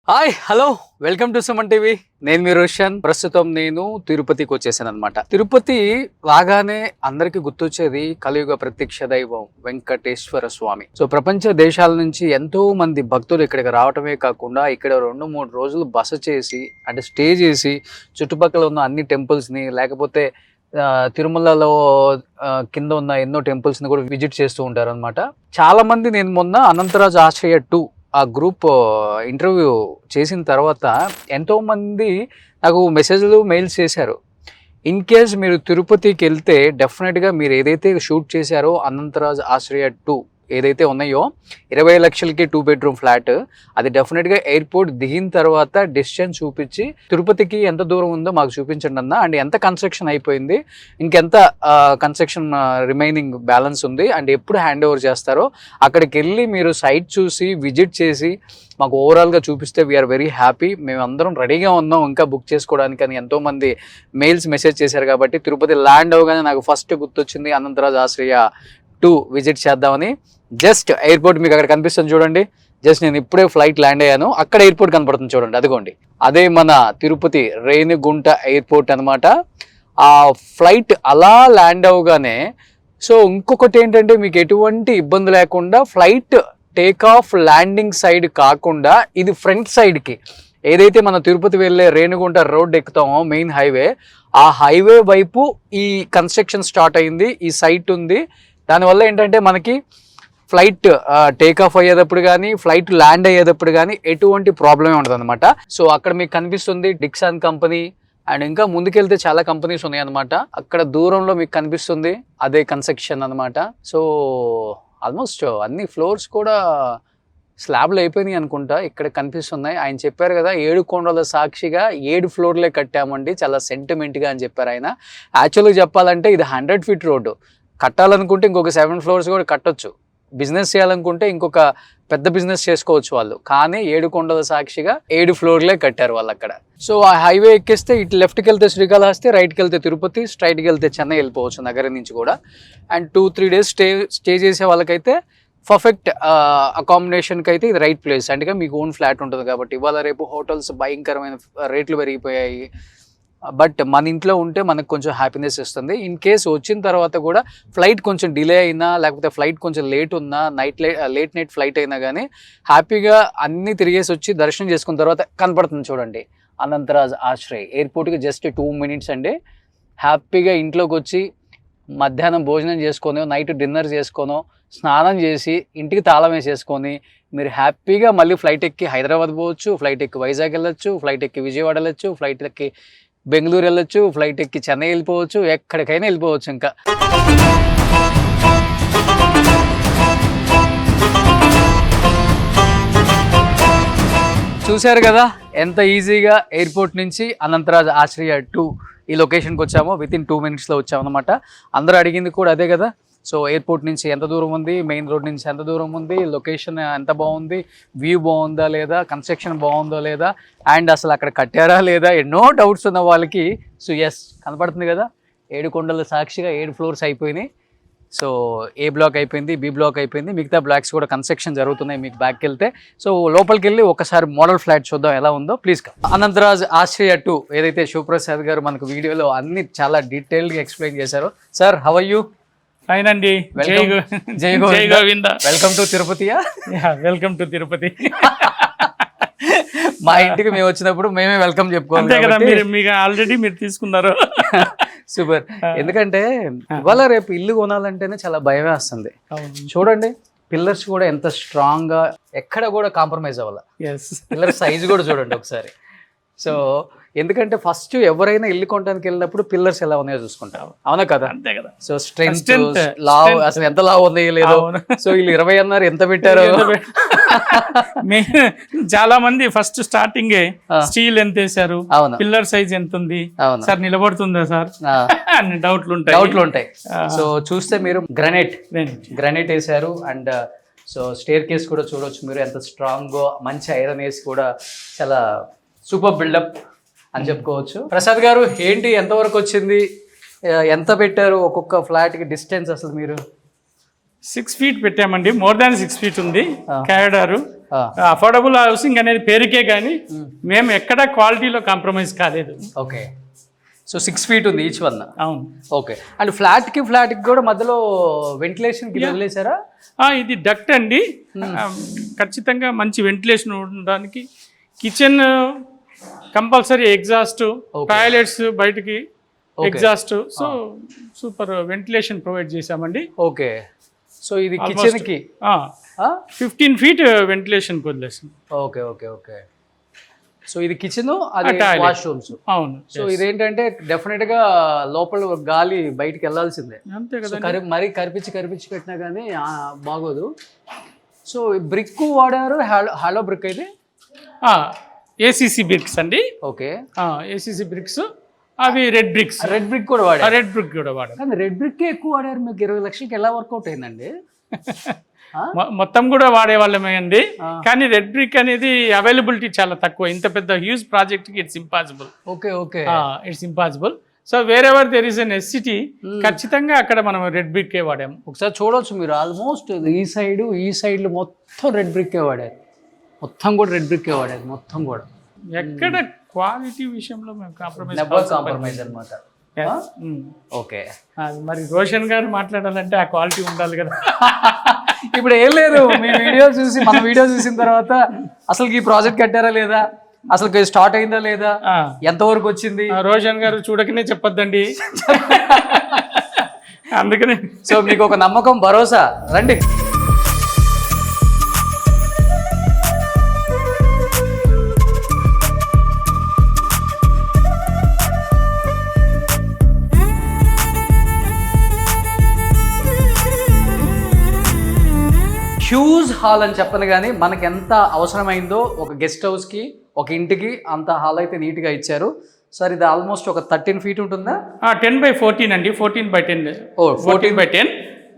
Hi hello welcome to Suman TV. నేను మీ రోషన్. ప్రస్తుతం నేను తిరుపతికి వచ్చేసాను అనమాట. తిరుపతి రాగానే అందరికి గుర్తొచ్చేది కలియుగ ప్రత్యక్ష దైవం వెంకటేశ్వర స్వామి. సో ప్రపంచ దేశాల నుంచి ఎంతో మంది భక్తులు ఇక్కడికి రావటమే కాకుండా ఇక్కడ 2-3 రోజులు బస చేసి అంటే స్టే చేసి చుట్టుపక్కల ఉన్న అన్ని టెంపుల్స్ ని లేకపోతే తిరుమలలో కింద ఉన్న ఎన్నో టెంపుల్స్ ని కూడా విజిట్ చేస్తూ ఉంటారు అనమాట. చాలా మంది నేను మొన్న అనంతరాజ్ ఆశ్రయ 2 ఆ గ్రూప్ ఇంటర్వ్యూ చేసిన తర్వాత ఎంతోమంది నాకు మెసేజ్లు మెయిల్స్ చేశారు. ఇన్ కేస్ మీరు తిరుపతికి వెళ్తే డెఫినెట్గా మీరు ఏదైతే షూట్ చేశారో అనంతరాజ్ ఆశ్రయ 2 ఏదైతే ఉన్నాయో 20 లక్షలకి 2 బెడ్రూమ్ ఫ్లాట్, అది డెఫినెట్గా ఎయిర్పోర్ట్ దిగిన తర్వాత డిస్టెన్స్ చూపించి తిరుపతికి ఎంత దూరం ఉందో మాకు చూపించండి అన్న, అండ్ ఎంత కన్స్ట్రక్షన్ అయిపోయింది, ఇంకెంత కన్స్ట్రక్షన్ రిమైనింగ్ బ్యాలెన్స్ ఉంది, అండ్ ఎప్పుడు హ్యాండ్ ఓవర్ చేస్తారో అక్కడికి వెళ్ళి మీరు సైట్ చూసి విజిట్ చేసి మాకు ఓవరాల్గా చూపిస్తే వీఆర్ వెరీ హ్యాపీ, మేము అందరం రెడీగా ఉన్నాం ఇంకా బుక్ చేసుకోవడానికి అని ఎంతోమంది మెయిల్స్ మెసేజ్ చేశారు. కాబట్టి తిరుపతి ల్యాండ్ అవగానే నాకు ఫస్ట్ గుర్తొచ్చింది అనంతరాజ్ ఆశ్రయ 2 విజిట్ చేద్దామని. జస్ట్ ఎయిర్పోర్ట్ మీకు అక్కడ కనిపిస్తుంది చూడండి. జస్ట్ నేను ఇప్పుడే ఫ్లైట్ ల్యాండ్ అయ్యాను, అక్కడ ఎయిర్పోర్ట్ కనపడుతుంది చూడండి, అదిగోండి, అదే మన తిరుపతి రేణిగుంట ఎయిర్పోర్ట్ అనమాట. ఆ ఫ్లైట్ అలా ల్యాండ్ అవగానే సో ఇంకొకటి ఏంటంటే మీకు ఎటువంటి ఇబ్బంది లేకుండా flight take off landing side కాకుండా ఇది ఫ్రంట్ సైడ్కి ఏదైతే మన తిరుపతి వెళ్ళే రేణిగుంట రోడ్ ఎక్కుతామో మెయిన్ హైవే, ఆ హైవే వైపు ఈ కన్స్ట్రక్షన్ స్టార్ట్ అయింది, ఈ సైట్ ఉంది. దానివల్ల ఏంటంటే మనకి ఫ్లైట్ టేక్ ఆఫ్ అయ్యేటప్పుడు కానీ ఫ్లైట్ ల్యాండ్ అయ్యేటప్పుడు కానీ ఎటువంటి ప్రాబ్లమే ఉండదు అనమాట. సో అక్కడ మీకు కనిపిస్తుంది డిక్సాన్ కంపెనీ, అండ్ ఇంకా ముందుకెళ్తే చాలా కంపెనీస్ ఉన్నాయి అనమాట. అక్కడ దూరంలో మీకు కనిపిస్తుంది అదే కన్స్ట్రక్షన్ అనమాట. సో ఆల్మోస్ట్ అన్ని ఫ్లోర్స్ కూడా స్లాబ్లు అయిపోయినాయి అనుకుంటా, ఇక్కడ కనిపిస్తున్నాయి. ఆయన చెప్పారు కదా 7 కొండల సాక్షిగా 7 ఫ్లోర్లే కట్టామండి, చాలా సెంటిమెంట్గా అని చెప్పారు ఆయన. యాక్చువల్గా చెప్పాలంటే ఇది 100 ఫీట్ రోడ్డు, కట్టాలనుకుంటే ఇంకొక 7 ఫ్లోర్స్ కూడా కట్టొచ్చు, బిజినెస్ చేయాలనుకుంటే ఇంకొక పెద్ద బిజినెస్ చేసుకోవచ్చు వాళ్ళు. కానీ 7 కొండల సాక్షిగా 7 ఫ్లోర్లే కట్టారు వాళ్ళు అక్కడ. సో ఆ హైవే ఎక్కిస్తే ఇటు లెఫ్ట్కి వెళ్తే శ్రీకాళహస్తి, రైట్కి వెళ్తే తిరుపతి, స్ట్రైట్కి వెళ్తే చెన్నై వెళ్ళిపోవచ్చు నగరం నుంచి కూడా. అండ్ 2-3 డేస్ స్టే చేసే వాళ్ళకైతే పర్ఫెక్ట్ అకామిడేషన్కి అయితే ఇది రైట్ ప్లేస్. అంటే మీకు ఓన్ ఫ్లాట్ ఉంటుంది కాబట్టి. ఇవాళ రేపు హోటల్స్ భయంకరమైన రేట్లు పెరిగిపోయాయి, బట్ మన ఇంట్లో ఉంటే మనకు కొంచెం హ్యాపీనెస్ ఇస్తుంది. ఇన్ కేసు వచ్చిన తర్వాత కూడా ఫ్లైట్ కొంచెం డిలే అయినా లేకపోతే ఫ్లైట్ కొంచెం లేట్ ఉన్నా లేట్ నైట్ ఫ్లైట్ అయినా కానీ హ్యాపీగా అన్నీ తిరిగేసి వచ్చి దర్శనం చేసుకున్న తర్వాత కనపడుతుంది చూడండి అనంతరాజ్ ఆశ్రయ్. ఎయిర్పోర్ట్కి జస్ట్ 2 మినిట్స్ అండి. హ్యాపీగా ఇంట్లోకి వచ్చి మధ్యాహ్నం భోజనం చేసుకొని నైట్ డిన్నర్ చేసుకొని స్నానం చేసి ఇంటికి తాళం వేసేసుకొని మీరు హ్యాపీగా మళ్ళీ ఫ్లైట్ ఎక్కి హైదరాబాద్ పోవచ్చు, ఫ్లైట్ ఎక్కి వైజాగ్ వెళ్ళొచ్చు, ఫ్లైట్ ఎక్కి విజయవాడ వెళ్ళొచ్చు, ఫ్లైట్ ఎక్కి బెంగళూరు వెళ్ళొచ్చు, ఫ్లైట్ ఎక్కి చెన్నై వెళ్ళిపోవచ్చు, ఎక్కడికైనా వెళ్ళిపోవచ్చు. ఇంకా చూశారు కదా ఎంత ఈజీగా ఎయిర్పోర్ట్ నుంచి అనంతరాజ్ ఆశ్రయ 2 ఈ లొకేషన్కి వచ్చామో వితిన్ 2 మినిట్స్లో వచ్చామన్నమాట. అందరూ అడిగింది కూడా అదే కదా. సో ఎయిర్పోర్ట్ నుంచి ఎంత దూరం ఉంది, మెయిన్ రోడ్ నుంచి ఎంత దూరం ఉంది, లొకేషన్ ఎంత బాగుంది, వ్యూ బాగుందా లేదా, కన్స్ట్రక్షన్ బాగుందో లేదా, అండ్ అసలు అక్కడ కట్టారా లేదా, ఎన్నో డౌట్స్ ఉన్న వాళ్ళకి సో ఎస్ కనపడుతుంది కదా 7 కొండల సాక్షిగా 7 ఫ్లోర్స్ అయిపోయినాయి. సో ఏ బ్లాక్ అయిపోయింది, బి బ్లాక్ అయిపోయింది, మిగతా బ్లాక్స్ కూడా కన్స్ట్రక్షన్ జరుగుతున్నాయి. మీకు బ్యాక్కి వెళ్తే సో లోపలికి వెళ్ళి ఒకసారి మోడల్ ఫ్లాట్ చూద్దాం ఎలా ఉందో. ప్లీజ్ అనంతరాజ్ ఆశ్రయ 2 ఏదైతే శివప్రసాద్ గారు మనకు వీడియోలో అన్ని చాలా డీటెయిల్గా ఎక్స్ప్లెయిన్ చేశారు. Sir how are you? Fine అండి. జై గోవింద. వెల్కమ్ టు తిరుపతియా? Welcome to Tirupati. మా ఇంటికి మేము వచ్చినప్పుడు మేమే వెల్కమ్ చెప్పుకోవాలి కదా, మీకు ఆల్రెడీ మీరు తీసుకున్నారు. సూపర్. ఎందుకంటే ఇవాళ రేపు ఇల్లు కొనాలంటేనే చాలా భయం వేస్తుంది. చూడండి పిల్లర్స్ కూడా ఎంత స్ట్రాంగ్ గా, ఎక్కడ కూడా కాంప్రమైజ్ అవ్వాలి. పిల్లర్ సైజ్ కూడా చూడండి ఒకసారి. సో ఎందుకంటే ఫస్ట్ ఎవరైనా ఇల్లు కొనడానికి వెళ్ళినప్పుడు పిల్లర్స్ ఎలా ఉన్నాయో చూసుకుంటాం, అవునా కదా? అంతే కదా. సో స్ట్రెంత్ లావ్ అసలు ఎంత లావ్ ఉంది లేదు. సో వీళ్ళు 20 అన్నారు, ఎంత పెట్టారు? చాలా మంది ఫస్ట్ స్టార్టింగ్ స్టీల్ ఎంత వేసారు, పిల్లర్ సైజ్ ఎంత ఉంది సార్, నిలబడుతుందా సార్ అన్ని డౌట్లు ఉంటాయి. సో చూస్తే మీరు గ్రానైట్ వేసారు. అండ్ సో స్టేర్ కేస్ కూడా చూడొచ్చు మీరు ఎంత స్ట్రాంగ్, మంచి ఐరన్ వేసి కూడా చాలా సూపర్ బిల్డప్ అని చెప్పుకోవచ్చు. ప్రసాద్ గారు ఏంటి ఎంతవరకు వచ్చింది, ఎంత పెట్టారు ఒక్కొక్క ఫ్లాట్కి డిస్టెన్స్? అసలు మీరు 6 feet పెట్టామండి, మోర్ దాన్ 6 feet ఉంది కారిడారు. అఫోర్డబుల్ హౌసింగ్ అనేది పేరుకే కానీ మేము ఎక్కడ క్వాలిటీలో కాంప్రమైజ్ కాలేదు. ఓకే, సో 6 feet ఉంది ఈచ్ వన్. అవును. ఓకే, అండ్ ఫ్లాట్కి కూడా మధ్యలో వెంటిలేషన్కి వదిలేసారా? ఇది డక్ట్ అండి, ఖచ్చితంగా మంచి వెంటిలేషన్ ఉండడానికి. కిచెన్ కంపల్సరీ ఎగ్జాస్ట్, టాయిలెట్స్ బయటికి exhaust, so super ventilation provide చేశామండి. ఓకే, సో ఇది కిచెన్కి 15 feet వెంటిలేషన్ వదిలేసాం. ఓకే ఓకే ఓకే, సో ఇది కిచెన్, అది వాష్రూమ్స్. అవును. సో ఇదేంటంటే డెఫినెట్ గా లోపల గాలి బయటికి వెళ్ళాల్సిందే, అంతే కదా. మరీ కరిపించి పెట్టినా కానీ బాగోదు. సో బ్రిక్ వాడారు, హాలో బ్రిక్ అయితే ఏసీసీ బ్రిక్స్ అండి. ఓకే, ఏసీసీ బ్రిక్స్, అవి రెడ్ బ్రిక్స్. రెడ్ బ్రిక్ కూడా వాడారు. రెడ్ బ్రిక్ కూడా వాడారు. కానీ రెడ్ బ్రిక్ ఎక్కువ వాడారు, మీకు 20 లక్షలకి ఎలా వర్కౌట్ అయిందండి? మొత్తం కూడా వాడేవాళ్ళమే అండి, కానీ రెడ్ బ్రిక్ అనేది అవైలబిలిటీ చాలా తక్కువ. ఇంత పెద్ద హ్యూజ్ ప్రాజెక్ట్ కి it's impossible. Okay okay, it's impossible. So wherever there is necessity, ఖచ్చితంగా అక్కడ మనం రెడ్ బ్రిక్కే వాడాము. ఒకసారి చూడవచ్చు మీరు, ఆల్మోస్ట్ ఈ సైడ్లు మొత్తం రెడ్ బ్రిక్కే వాడారు, మొత్తం కూడా రెడ్ బ్రిక్కే వాడారు మొత్తం కూడా. ఎక్కడ క్వాలిటీ విషయంలో మేము కాంప్రమైజ్ అనమాట. ఓకే, మరి రోషన్ గారు మాట్లాడాలంటే ఆ క్వాలిటీ ఉండాలి కదా. ఇప్పుడు ఏం లేదు, మీ వీడియో చూసి, మన వీడియో చూసిన తర్వాత అసలు ఈ ప్రాజెక్ట్ కట్టారా లేదా, అసలు స్టార్ట్ అయిందా లేదా, ఎంతవరకు వచ్చింది, రోషన్ గారు చూడకనే చెప్పొద్దండి. అందుకనే సో మీకు ఒక నమ్మకం, భరోసా, రండి. హ్యూజ్ హాల్ అని చెప్పను కానీ మనకి ఎంత అవసరమైందో ఒక గెస్ట్ హౌస్కి, ఒక ఇంటికి అంత హాల్ అయితే నీట్గా ఇచ్చారు. సార్ ఇది ఆల్మోస్ట్ ఒక 13 feet ఉంటుందా? 10/14 అండి, 14/10. 14/10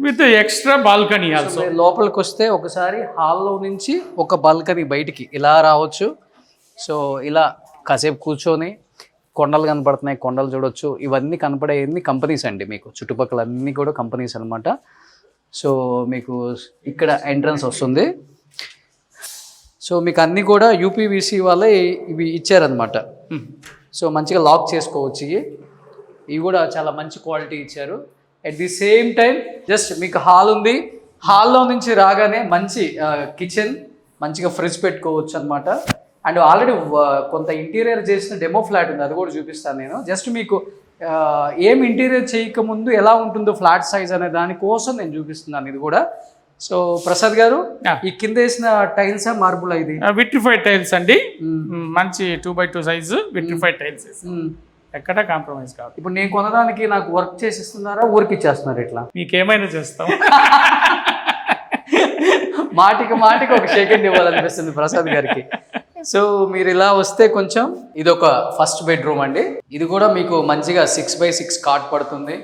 విత్ ఎక్స్ట్రా బాల్కనీ ఆల్సో. లోపలికి వస్తే ఒకసారి హాల్లో నుంచి ఒక బాల్కనీ బయటికి ఇలా రావచ్చు. సో ఇలా కాసేపు కూర్చొని కొండలు కనపడుతున్నాయి, కొండలు చూడొచ్చు. ఇవన్నీ కనపడేవన్నీ కంపెనీస్ అండి, మీకు చుట్టుపక్కల అన్నీ కూడా కంపెనీస్ అనమాట. సో మీకు ఇక్కడ ఎంట్రన్స్ వస్తుంది. సో మీకు అన్నీ కూడా యూపీవీసీ వాళ్ళే ఇవి ఇచ్చారనమాట. సో మంచిగా లాక్ చేసుకోవచ్చు. ఇవి కూడా చాలా మంచి క్వాలిటీ ఇచ్చారు. At the same time just మీకు హాల్ ఉంది, హాల్లో నుంచి రాగానే మంచి కిచెన్, మంచిగా ఫ్రిడ్జ్ పెట్టుకోవచ్చు అనమాట. అండ్ ఆల్రెడీ కొంత ఇంటీరియర్ చేసిన డెమో ఫ్లాట్ ఉంది, అది కూడా చూపిస్తాను నేను. జస్ట్ మీకు ఏం ఇంటీరియర్ చేయకముందు ఎలా ఉంటుందో ఫ్లాట్ సైజ్ అనే దానికోసం నేను చూపిస్తున్నాను ఇది కూడా. సో ప్రసాద్ గారు, ఈ కింద వేసిన టైల్స్ మార్బుల్ ఇది విట్రిఫైడ్ టైల్స్ అండి, మంచి 2x2 సైజు విట్రిఫైడ్ టైల్స్, ఎక్కడ కాంప్రమైజ్ కాదు. ఇప్పుడు నేను కొనడానికి నాకు వర్క్ చేసిస్తున్నారా, ఊరికి ఇచ్చేస్తున్నారు? ఇట్లా మీకేమైనా చేస్తాం. మాటికి ఒక సెకండ్ ఇవ్వాలనిపిస్తుంది ప్రసాద్ గారికి. సో మీరు ఇలా వస్తే కొంచెం, ఇది ఒక ఫస్ట్ బెడ్రూమ్ అండి. ఇది కూడా మీకు మంచిగా 6x6 కాట్ పడుతుంది.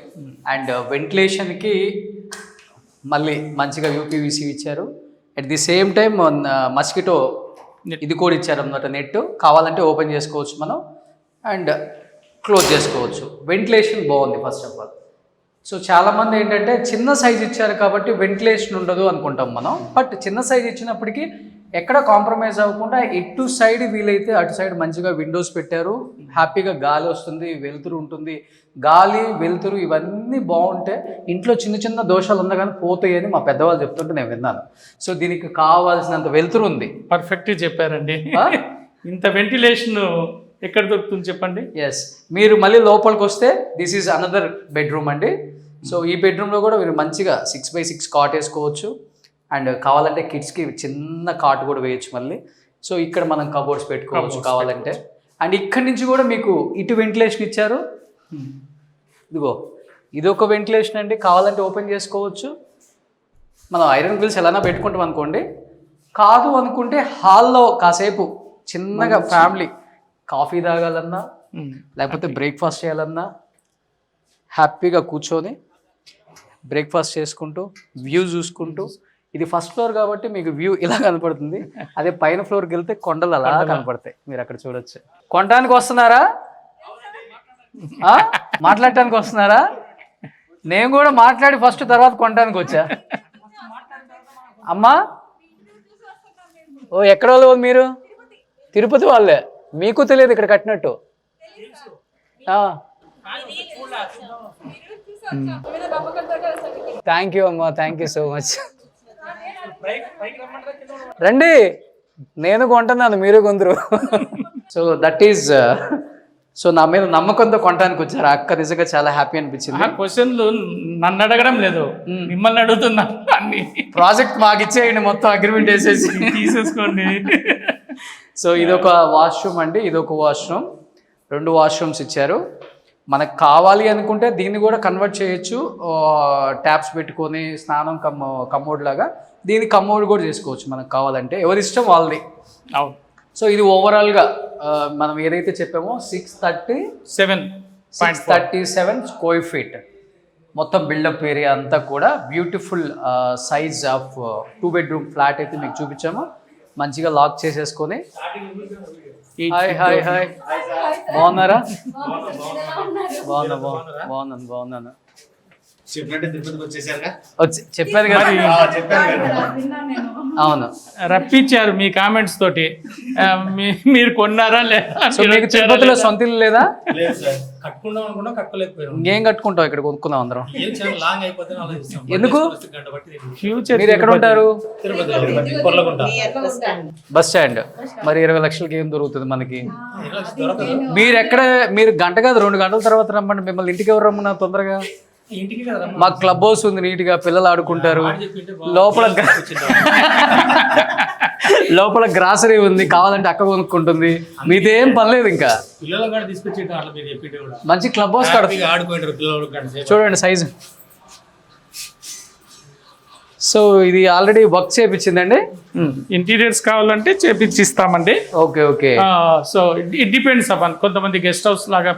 అండ్ వెంటిలేషన్కి మళ్ళీ మంచిగా యూపీవీసీ ఇచ్చారు. At the same time mosquito ఇది కూడా ఇచ్చారు అన్నమాట. నెట్ కావాలంటే ఓపెన్ చేసుకోవచ్చు మనం, అండ్ క్లోజ్ చేసుకోవచ్చు. వెంటిలేషన్ బాగుంది ఫస్ట్ ఆఫ్ ఆల్. సో చాలామంది ఏంటంటే చిన్న సైజ్ ఇచ్చారు కాబట్టి వెంటిలేషన్ ఉండదు అనుకుంటాం మనం. బట్ చిన్న సైజ్ ఇచ్చినప్పటికీ ఎక్కడ కాంప్రమైజ్ అవ్వకుండా ఇటు సైడ్ వీలైతే అటు సైడ్ మంచిగా విండోస్ పెట్టారు. హ్యాపీగా గాలి వస్తుంది, వెలుతురు ఉంటుంది. గాలి వెలుతురు ఇవన్నీ బాగుంటే ఇంట్లో చిన్న దోషాలు ఉన్నా కానీ పోతాయని మా పెద్దవాళ్ళు చెప్తుంటే నేను విన్నాను. సో దీనికి కావాల్సినంత వెలుతురు ఉంది. పర్ఫెక్ట్గా చెప్పారండి. ఇంత వెంటిలేషన్ ఎక్కడ దొరుకుతుంది చెప్పండి? ఎస్, మీరు మళ్ళీ లోపలికి వస్తే దిస్ ఈజ్ అనదర్ బెడ్రూమ్ అండి. సో ఈ బెడ్రూమ్లో కూడా మీరు మంచిగా 6x6 కాట్ వేసుకోవచ్చు. అండ్ కావాలంటే కిడ్స్కి చిన్న కాట్ కూడా వేయచ్చు మళ్ళీ. సో ఇక్కడ మనం కబోర్డ్స్ పెట్టుకోవచ్చు కావాలంటే. అండ్ ఇక్కడి నుంచి కూడా మీకు ఇటు వెంటిలేషన్ ఇచ్చారు. ఇదిగో ఇది ఒక వెంటిలేషన్ అండి, కావాలంటే ఓపెన్ చేసుకోవచ్చు. మనం ఐరన్ గ్రిల్స్ ఎలానా పెట్టుకుంటాం అనుకోండి, కాదు అనుకుంటే హాల్లో కాసేపు చిన్నగా ఫ్యామిలీ కాఫీ తాగాలన్నా లేకపోతే బ్రేక్ఫాస్ట్ చేయాలన్నా హ్యాపీగా కూర్చొని బ్రేక్ఫాస్ట్ చేసుకుంటూ వ్యూ చూసుకుంటూ. ఇది ఫస్ట్ ఫ్లోర్ కాబట్టి మీకు వ్యూ ఇలా కనపడుతుంది. అదే పైన ఫ్లోర్కి వెళ్తే కొండలు అలా కనపడతాయి, మీరు అక్కడ చూడొచ్చు. కొనడానికి వస్తున్నారా, మాట్లాడటానికి వస్తున్నారా? నేను కూడా మాట్లాడి ఫస్ట్ తర్వాత కొనడానికి వచ్చా. అమ్మా ఓ ఎక్కడ వాళ్ళు మీరు? తిరుపతి వాళ్ళే. మీకు తెలియదు ఇక్కడ కట్టినట్టు? థ్యాంక్ యూ అమ్మా, థ్యాంక్ యూ సో మచ్. రండి, నేను కొంటున్నాను, మీరు కొందరు. సో దట్ ఈస్ సో నా మీద నమ్మకంతో కొనడానికి వచ్చారు. అక్క నిజంగా చాలా హ్యాపీ అనిపించింది. క్వశ్చన్లు నన్ను అడగడం లేదు, మిమ్మల్ని అడుగుతున్నా. అన్ని ప్రాజెక్ట్ మాకు ఇచ్చేయండి, మొత్తం అగ్రిమెంట్ వేసేసి తీసేసుకోండి. సో ఇదొక వాష్రూమ్ అండి, ఇదొక వాష్రూమ్, 2 వాష్రూమ్స్ ఇచ్చారు. మనకు కావాలి అనుకుంటే దీన్ని కూడా కన్వర్ట్ చేయొచ్చు, ట్యాప్స్ పెట్టుకొని స్నానం కమ్మోడ్ లాగా. దీన్ని కమ్మోడ్ కూడా చేసుకోవచ్చు మనకు కావాలంటే, ఎవరి ఇష్టం వాళ్ళది. అవును. సో ఇది ఓవరాల్గా మనం ఏదైతే చెప్పామో 637 స్క్వేర్ ఫీట్ మొత్తం బిల్డప్ ఏరియా అంతా కూడా beautiful size of 2 bedroom flat అయితే మీకు చూపించాము. మంచిగా లాక్ చేసేసుకొని. హాయ్ హాయ్ హాయ్, బాగున్నారా? బాగున్నాను. చెప్పారు కదా, అవును, రప్పించారు మీ కామెంట్స్ తోటి. మీరు కొన్నారా లేదా? మీకు తిరుపతిలో సొంత ఇల్లు లేదా? ఇంకేం కట్టుకుంటాం, ఇక్కడ కొనుక్కుందాం అందరం. ఎందుకు? ఫ్యూచర్. మీరు ఎక్కడ ఉంటారు? Bus stand. మరి 20 లక్షలకి ఏం దొరుకుతుంది మనకి? మీరు గంట కాదు 2 గంటల తర్వాత రమ్మండి, మిమ్మల్ని ఇంటికి ఎవరు రమ్మన్నారు తొందరగా? మాకు క్లబ్ హౌస్ ఉంది, నీట్గా పిల్లలు ఆడుకుంటారు. లోపల గ్రాసరీ ఉంది, కావాలంటే అక్క కొనుక్కుంటుంది. మీదేం పనిలేదు, ఇంకా మంచి క్లబ్ హౌస్ చూడండి సైజు. సో ఇది ఆల్రెడీ వర్క్ చేయించిందండి. ఇంటీరియర్స్ కావాలంటే చేపించిస్తామండి. Okay okay. So it depends upon, కొంతమంది గెస్ట్ హౌస్ లాగా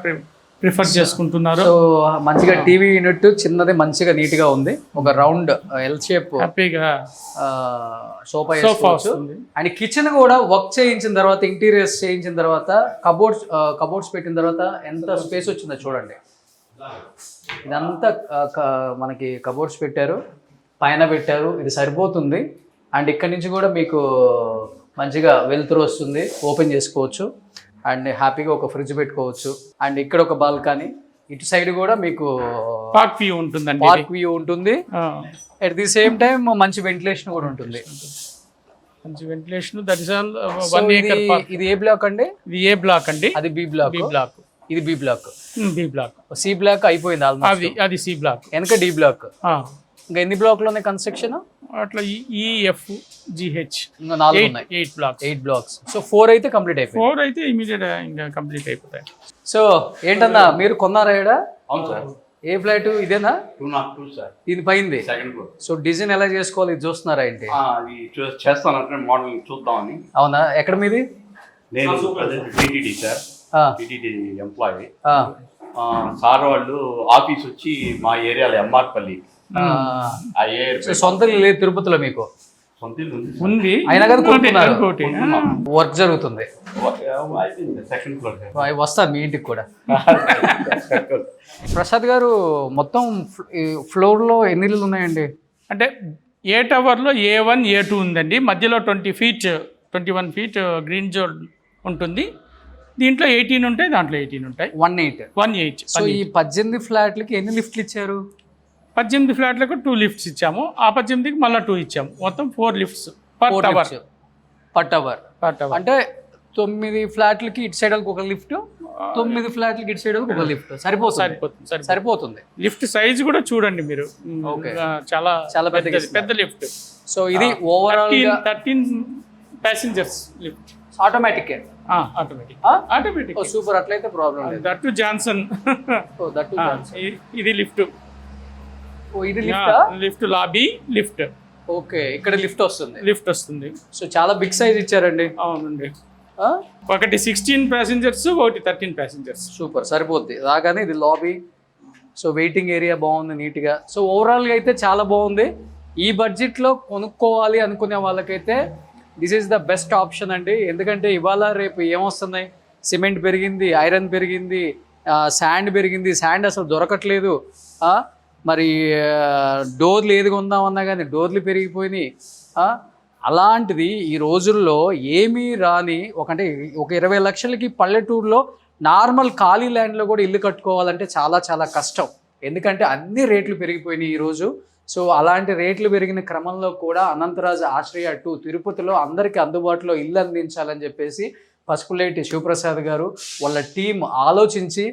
ప్రిఫర్ చేసుకుంటున్నారు. సో మంచిగా టీవీ యూనిట్ చిన్నది, మంచిగా నీట్ గా ఉంది. ఒక రౌండ్ ఎల్ షేప్ హ్యాపీగా సోఫా వస్తుంది. అండ్ కిచెన్ కూడా వర్క్ చేయించిన తర్వాత, ఇంటీరియర్స్ చేయించిన తర్వాత, కబోర్డ్స్ పెట్టిన తర్వాత ఎంత స్పేస్ వచ్చిందో చూడండి. ఇదంతా మనకి కబోర్డ్స్ పెట్టారు, పైన పెట్టారు, ఇది సరిపోతుంది. అండ్ ఇక్కడ నుంచి కూడా మీకు మంచిగా వెలుతురు వస్తుంది, ఓపెన్ చేసుకోవచ్చు. అండ్ హ్యాపీగా ఒక ఫ్రిడ్జ్ పెట్టుకోవచ్చు. అండ్ ఇక్కడ ఒక బాల్కనీ, ఇటు సైడ్ కూడా మీకు పార్క్ వ్యూ ఉంటుందండి. పార్క్ వ్యూ ఉంటుంది. అట్ ది సేమ్ టైం మంచి వెంటిలేషన్ కూడా ఉంటుంది. మంచి ventilation. That is all 1 acre park. ఇది ఏ బ్లాక్ అండి? ఇది ఏ బ్లాక్ అండి? అది బి బ్లాక్. ఇది బి బ్లాక్. సి బ్లాక్ అయిపోయింది ఆల్మోస్ట్. అది సి బ్లాక్, వెనక డి బ్లాక్. ఇంకా ఎన్ని బ్లాక్ లో ఉన్నాయి కన్స్ట్రక్షన్? అట్లా EFGH ఇంకా 4 ఉన్నాయి. 8 బ్లాక్స్. సో 4 అయితే కంప్లీట్ అయిపోయింది. 4 అయితే ఇమీడియట్ ఇంకా కంప్లీట్ అయిపోతాయి. సో ఏంటన్నా, మీరు కొన్నారా ఇక్కడ? అవును సార్. ఏ ఫ్లాట్ ఇదేనా? 202 సార్. ఇది పైంది. Second floor. సో డిజైన్ ఎలా చేసుకోవాలి ఇది చూస్తున్నారా ఏంటి? అది చేస్తానంటే మోడల్ చూద్దామని. అవునా, ఎక్కడ మీది? నేను TTD sir, TTD employee. Sir వాళ్ళు ఆఫీస్ వచ్చి మా ఏరియాలో ఎంఆర్పల్లి. సొంత లేదు తిరుపతిలో మీకు? సొంత ఇల్లు ఉంది, అయినా కదా కొనుక్కున్నారు. వర్క్ జరుగుతుంది. Second floor. వస్తాను మీ ఇంటికి కూడా. ప్రసాద్ గారు, మొత్తం ఫ్లోర్ లో ఎన్ని ఇల్లు ఉన్నాయండి? అంటే ఏ టవర్లో A1 A2 ఉందండి. మధ్యలో 21 ఫీట్ గ్రీన్ జోన్ ఉంటుంది. దీంట్లో 18 ఉంటాయి, దాంట్లో 18 ఉంటాయి. 18. సో ఈ 18 ఫ్లాట్లకి ఎన్ని లిఫ్ట్లు ఇచ్చారు? 18 ఫ్లాట్లకు 2 లిఫ్ట్స్ ఇచ్చాము. ఆ 18కి మళ్ళీ 2 ఇచ్చాము. మొత్తం 4 లిఫ్ట్స్ పర్ టవర్. అంటే 9 ఫ్లాట్లకి ఇటు సైడ్ ఒక లిఫ్ట్, 9 ఫ్లాట్లకి ఇటు సైడ్ ఒక లిఫ్ట్. సరిపోతుంది. లిఫ్ట్ సైజ్ కూడా చూడండి మీరు. చాలా చాలా పెద్ద లిఫ్ట్. సో ఇది overall 13 passengers lift. Automatic. Super. అట్లయితే ప్రాబ్లం లేదు. That Johnson. ఇది లిఫ్ట్. ఇది లిఫ్ట్ లాబీ లిఫ్ట్. ఓకే, ఇక్కడ లిఫ్ట్ వస్తుంది. సో చాలా బిగ్ సైజ్ ఇచ్చారండి. అవునండి. ఒకటి 16 ప్యాసింజర్స్, ఒకటి 13 ప్యాసింజర్స్. సూపర్, సరిపోద్ది. రాగానే ఇది లాబీ. సో వెయిటింగ్ ఏరియా బాగుంది నీట్గా. సో ఓవరాల్గా అయితే చాలా బాగుంది. ఈ బడ్జెట్లో కొనుక్కోవాలి అనుకునే వాళ్ళకైతే this is the best option అండి. ఎందుకంటే ఇవాళ రేపు ఏమొస్తున్నాయి, సిమెంట్ పెరిగింది, ఐరన్ పెరిగింది, శాండ్ పెరిగింది. శాండ్ అసలు దొరకట్లేదు. మరి డోర్లు ఏది కొందామన్నా కానీ డోర్లు పెరిగిపోయినాయి. అలాంటిది ఈ రోజుల్లో ఏమీ రాని అంటే ఒక 20 లక్షలకి పల్లెటూరులో నార్మల్ ఖాళీ ల్యాండ్లో కూడా ఇల్లు కట్టుకోవాలంటే చాలా చాలా కష్టం. ఎందుకంటే అన్ని రేట్లు పెరిగిపోయినాయి ఈరోజు. సో అలాంటి రేట్లు పెరిగిన క్రమంలో కూడా అనంతరాజ్ ఆశ్రయ 2 తిరుపతిలో అందరికీ అందుబాటులో ఇల్లు అందించాలని చెప్పేసి పసుపులేటి శివప్రసాద్ గారు వాళ్ళ టీం ఆలోచించి,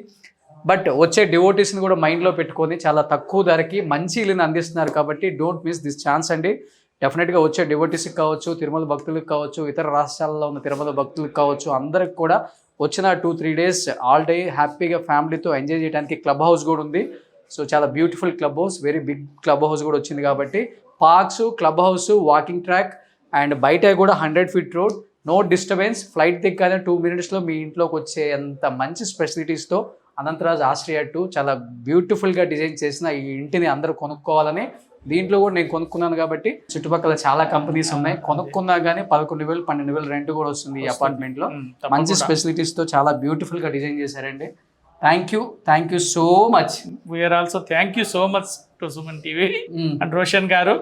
బట్ వచ్చే డివోటీస్ని కూడా మైండ్లో పెట్టుకొని చాలా తక్కువ ధరకి మంచి ఇల్లుని అందిస్తున్నారు. కాబట్టి డోంట్ మిస్ దిస్ ఛాన్స్ అండి. డెఫినెట్గా వచ్చే డివోటీస్కి కావచ్చు, తిరుమల భక్తులకు కావచ్చు, ఇతర రాష్ట్రాల్లో ఉన్న తిరుమల భక్తులకు కావచ్చు, అందరికి కూడా వచ్చిన 2-3 డేస్ ఆల్ డే హ్యాపీగా ఫ్యామిలీతో ఎంజాయ్ చేయడానికి క్లబ్ హౌస్ కూడా ఉంది. సో చాలా beautiful club house, very big club house కూడా వచ్చింది. కాబట్టి parks, club house, walking track and బయట కూడా 100 feet road, no disturbance. Flight దిగ్గానే 2 minutesలో మీ ఇంట్లోకి వచ్చే అంత మంచి ఫెసిలిటీస్తో అనంతరాజ్ ఆశ్రయ 2 చాలా బ్యూటిఫుల్గా డిజైన్ చేసిన ఈ ఇంటిని అందరూ కొనుక్కోవాలని, దీంట్లో కూడా నేను కొనుక్కున్నాను. కాబట్టి చుట్టుపక్కల చాలా కంపెనీస్ ఉన్నాయి, కొనుక్కున్నా కానీ 11,000 12,000 రెంట్ కూడా వస్తుంది ఈ అపార్ట్మెంట్లో. మంచి ఫెసిలిటీస్తో చాలా బ్యూటిఫుల్గా డిజైన్ చేశారండి. Thank you so much. We are also thank you so much to Suman TV and Roshan గారు.